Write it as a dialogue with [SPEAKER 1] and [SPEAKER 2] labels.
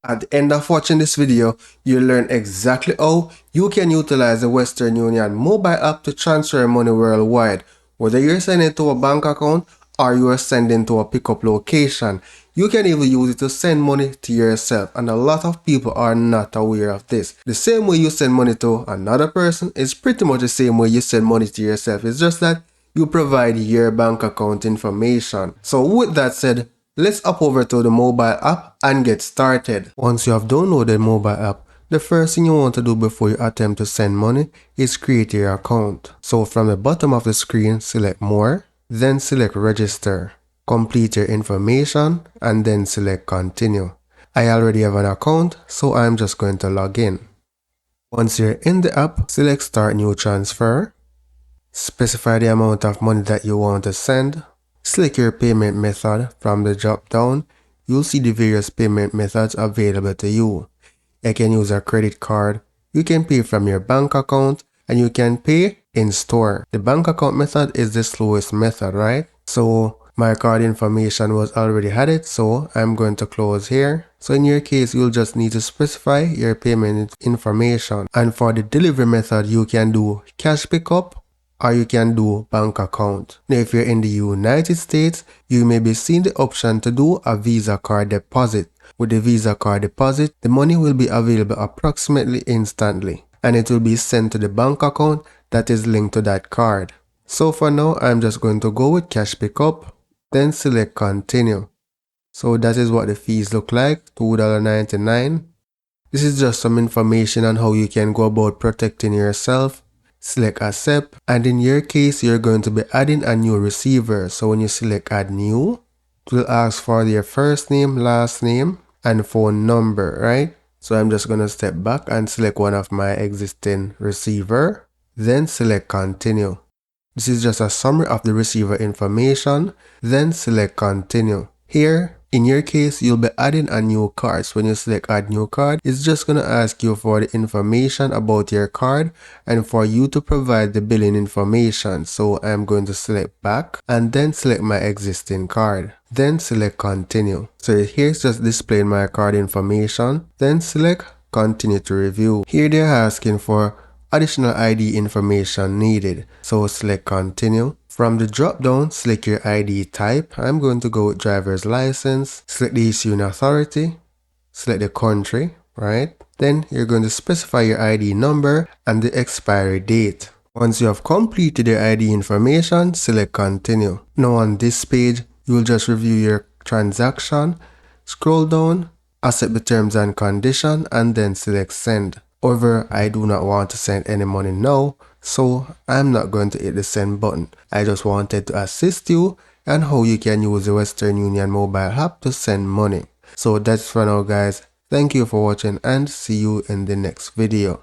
[SPEAKER 1] At the end of watching this video, you'll learn exactly how you can utilize the Western Union mobile app to transfer money worldwide. Whether you're sending to a bank account or you are sending to a pickup location, you can even use it to send money to yourself, and a lot of people are not aware of this. The same way you send money to another person is pretty much the same way you send money to yourself. It's just that you provide your bank account information. So with that said, let's hop over to the mobile app and get started. Once you have downloaded mobile app, the first thing you want to do before you attempt to send money is create your account. So from the bottom of the screen, select more, then select register. Complete your information and then select continue. I already have an account, so I'm just going to log in. Once you're in the app, select start new transfer. Specify the amount of money that you want to send. Select your payment method. From the drop down, you'll see the various payment methods available to you. You can use a credit card, you can pay from your bank account, and you can pay in store. The bank account method is the slowest method, right? So my card information was already added, so I'm going to close here. So in your case, you'll just need to specify your payment information. And for the delivery method, you can do cash pickup or you can do bank account. Now if you're in the United States, you may be seeing the option to do a Visa card deposit. With the Visa card deposit, the money will be available approximately instantly, and it will be sent to the bank account that is linked to that card. So for now, I'm just going to go with cash pickup, then select continue. So that is what the fees look like, $2.99. This is just some information on how you can go about protecting yourself. Select accept, and in your case, you're going to be adding a new receiver. So when you select add new, it will ask for your first name, last name, and phone number, right? So I'm just going to step back and select one of my existing receiver, then select continue. This is just a summary of the receiver information, then select continue. Here, in your case, you'll be adding a new card. So when you select add new card, it's just going to ask you for the information about your card and for you to provide the billing information. So I'm going to select back and then select my existing card. Then select continue. So here's just displaying my card information. Then select continue to review. Here they're asking for additional ID information needed. So select continue. From the drop down, select your ID type. I'm going to go with driver's license. Select the issuing authority. Select the country, right? Then you're going to specify your ID number and the expiry date. Once you have completed your ID information, select continue. Now on this page, you will just review your transaction, scroll down, accept the terms and condition, and then select send. However, I do not want to send any money now, so I'm not going to hit the send button. I just wanted to assist you on how you can use the Western Union mobile app to send money. So that's for now guys. Thank you for watching and see you in the next video.